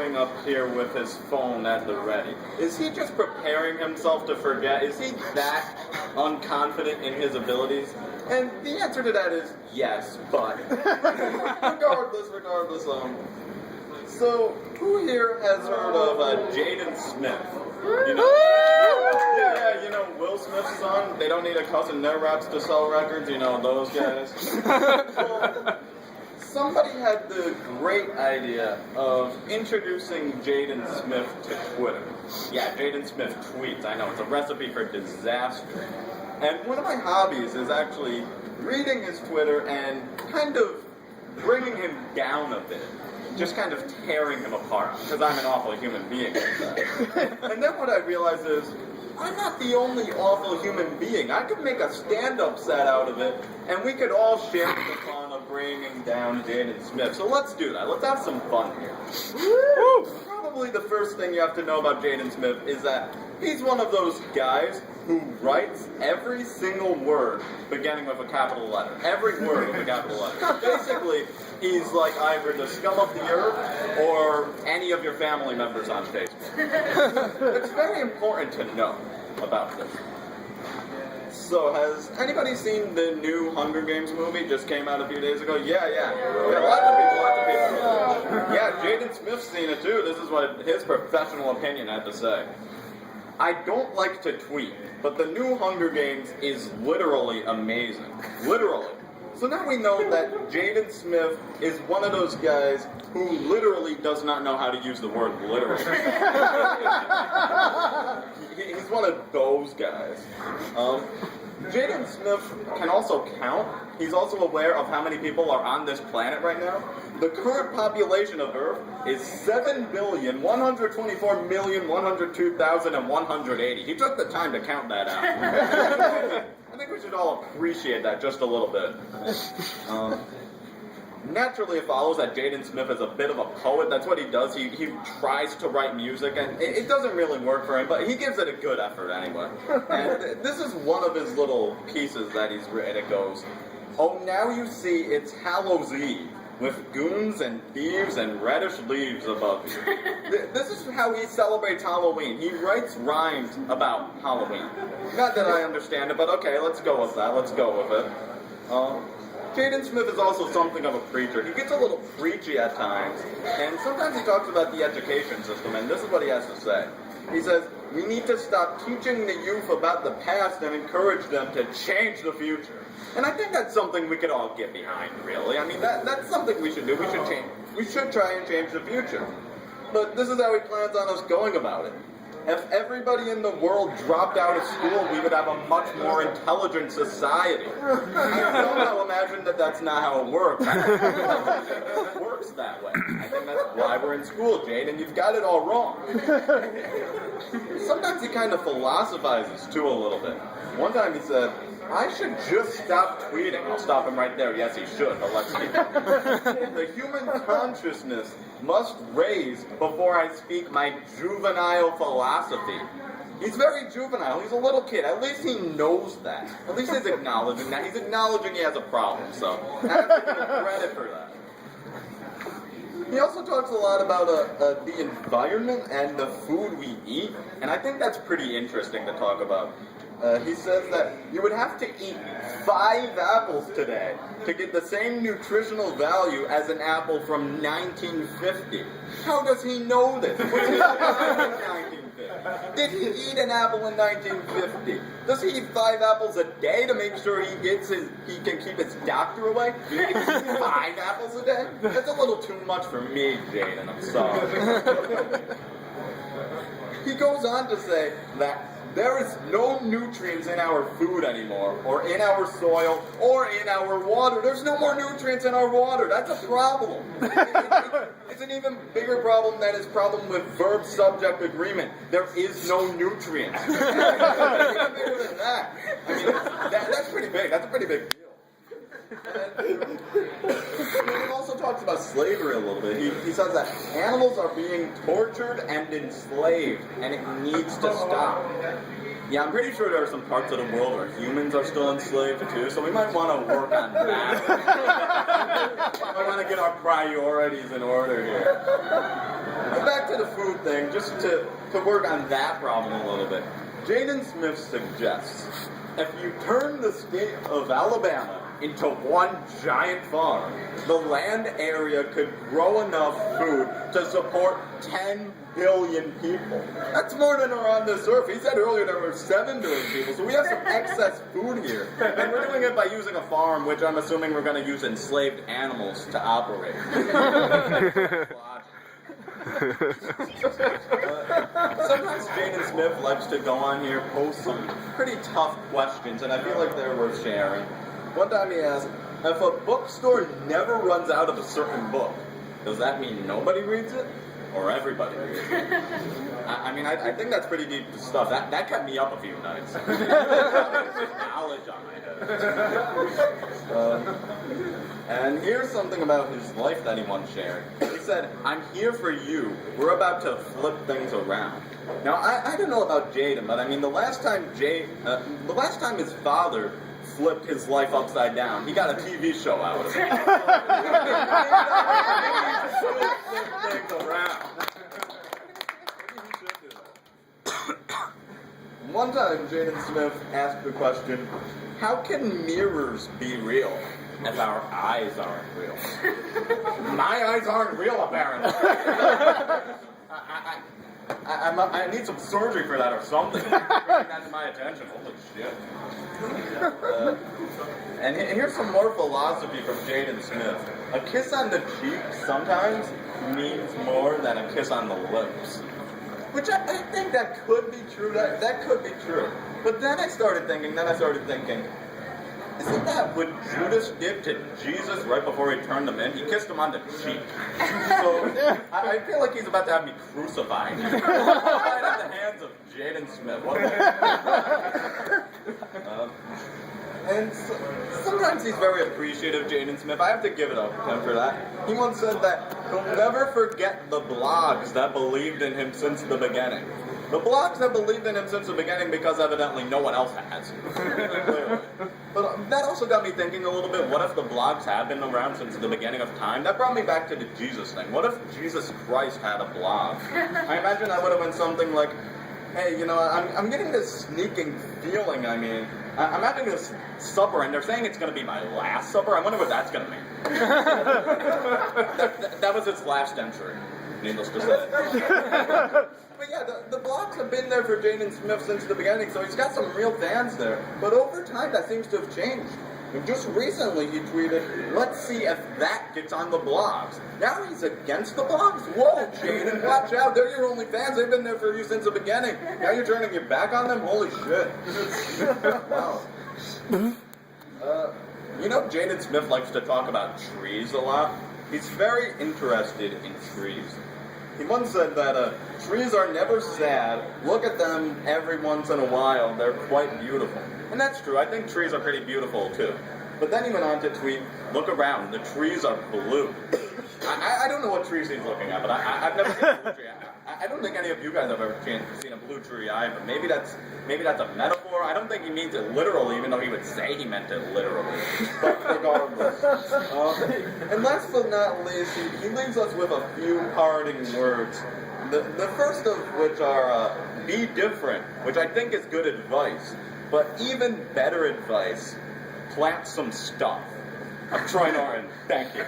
showing up here with his phone at the ready? Is he just preparing himself to forget? Is he that unconfident in his abilities? And the answer to that is yes, but regardless, so who here has heard of Jaden Smith? You know, yeah, you know, Will Smith's son. They don't need a cousin their raps to sell records. You know, those guys. Well, somebody had the great idea of introducing Jaden Smith to Twitter. Yeah, Jaden Smith tweets. I know, it's a recipe for disaster. And one of my hobbies is actually reading his Twitter and kind of bringing him down a bit. Just kind of tearing him apart, because I'm an awful human being like that. And then what I realize is, I'm not the only awful human being. I could make a stand-up set out of it, and we could all share the fun of bringing down Jaden Smith. So let's do that. Let's have some fun here. Woo! Probably the first thing you have to know about Jaden Smith is that he's one of those guys who writes every single word beginning with a capital letter. Every word with a capital letter. Basically, he's like either the scum of the earth or any of your family members on Facebook. It's very important to know about this. So, has anybody seen the new Hunger Games movie? Just came out a few days ago? Yeah, lots of people. Yeah, Jaden Smith's seen it too. This is what his professional opinion had to say. I don't like to tweet, but the new Hunger Games is literally amazing. Literally. So now we know that Jaden Smith is one of those guys who literally does not know how to use the word literally. He's one of those guys. Jaden Smith can also count. He's also aware of how many people are on this planet right now. The current population of Earth is 7,124,102,180. He took the time to count that out. I think we should all appreciate that just a little bit. Naturally, it follows that Jaden Smith is a bit of a poet. That's what he does. He tries to write music, and it doesn't really work for him, but he gives it a good effort anyway. And this is one of his little pieces that he's written. It goes, "Oh, now you see it's Hallows Eve, with goons and thieves and reddish leaves above you." This is how he celebrates Halloween. He writes rhymes about Halloween. Not that I understand it, but okay, let's go with that. Let's go with it. Jaden Smith is also something of a preacher. He gets a little preachy at times, and sometimes he talks about the education system, and this is what he has to say. He says, "We need to stop teaching the youth about the past and encourage them to change the future." And I think that's something we could all get behind, really. I mean, that's something we should do. We should change. We should try and change the future. But this is how he plans on us going about it. If everybody in the world dropped out of school, we would have a much more intelligent society. I somehow imagine that that's not how it works. I don't think it works that way. I think that's why we're in school, Jade, and you've got it all wrong. Sometimes he kind of philosophizes, too, a little bit. One time he said, "I should just stop tweeting." I'll stop him right there. Yes, he should, but let's keep it. "The human consciousness must raise before I speak my juvenile philosophy." He's very juvenile. He's a little kid. At least he knows that. At least he's acknowledging that. He's acknowledging he has a problem, so I have to give him credit for that. He also talks a lot about the environment and the food we eat, and I think that's pretty interesting to talk about. He says that you would have to eat 5 apples today to get the same nutritional value as an apple from 1950. How does he know this? Was he alive in 1950? Did he eat an apple in 1950? Does he eat 5 apples a day to make sure he can keep his doctor away? Do you eat 5 apples a day? That's a little too much for me, Jaden. I'm sorry. He goes on to say that there is no nutrients in our food anymore, or in our soil, or in our water. There's no more nutrients in our water. That's a problem. It's an even bigger problem than his problem with verb-subject agreement. There is no nutrients. It's even bigger than that. I mean, that's pretty big. That's a pretty big deal. And he also talks about slavery a little bit. He says that animals are being tortured and enslaved, and it needs to stop. Yeah, I'm pretty sure there are some parts of the world where humans are still enslaved too, so we might want to work on that. We might want to get our priorities in order here. But back thing, just to work on that problem a little bit. Jaden Smith suggests if you turn the state of Alabama into one giant farm, the land area could grow enough food to support 10 billion people. That's more than are on this earth. He said earlier there were 7 billion people, so we have some excess food here. And we're doing it by using a farm, which I'm assuming we're going to use enslaved animals to operate. Sometimes Jaden Smith likes to go on here, pose some pretty tough questions, and I feel like they're worth sharing. One time he asked, if a bookstore never runs out of a certain book, does that mean nobody reads it? Or everybody reads it? I think that's pretty deep stuff. That kept me up a few nights. Knowledge on my head. And here's something about his life that he once shared. He said, I'm here for you. We're about to flip things around. Now, I don't know about Jaden, but the last time his father flipped his life upside down, he got a TV show out of it. Flip things around. One time, Jaden Smith asked the question, how can mirrors be real if our eyes aren't real? My eyes aren't real, apparently. I need some surgery for that or something. Bring that to my attention. Holy shit. And here's some more philosophy from Jaden Smith. A kiss on the cheek sometimes means more than a kiss on the lips. Which I think that could be true. That could be true. But then I started thinking, isn't that what Judas did to Jesus right before he turned him in? He kissed him on the cheek. So I feel like he's about to have me crucified. Right at the hands of Jaden Smith. And sometimes he's very appreciative, Jaden Smith. I have to give it up to him for that. He once said that he'll never forget the blogs that believed in him since the beginning. The blogs have believed in him since the beginning because evidently no one else has. But that also got me thinking a little bit, what if the blogs have been around since the beginning of time? That brought me back to the Jesus thing. What if Jesus Christ had a blog? I imagine that would have been something like, hey, I'm getting this sneaking feeling, I'm having this supper, and they're saying it's going to be my last supper. I wonder what that's going to mean. that was its last entry, needless to say. But yeah, the blogs have been there for Jaden Smith since the beginning, so he's got some real fans there. But over time, that seems to have changed. And just recently, he tweeted, let's see if that gets on the blogs. Now he's against the blogs? Whoa, Jaden, watch out. They're your only fans. They've been there for you since the beginning. Now you're turning your back on them? Holy shit. Wow. Jaden Smith likes to talk about trees a lot. He's very interested in trees. He once said that trees are never sad. Look at them every once in a while. They're quite beautiful. And that's true. I think trees are pretty beautiful, too. But then he went on to tweet, look around. The trees are blue. I don't know what trees he's looking at, but I've never seen a blue tree. I don't think any of you guys have ever seen a blue tree either. Maybe that's a metaphor. I don't think he means it literally, even though he would say he meant it literally. But regardless. And last but not least, he leaves us with a few parting words. The first of which are, be different, which I think is good advice. But even better advice, plant some stuff. I'm Troy Norton. Thank you.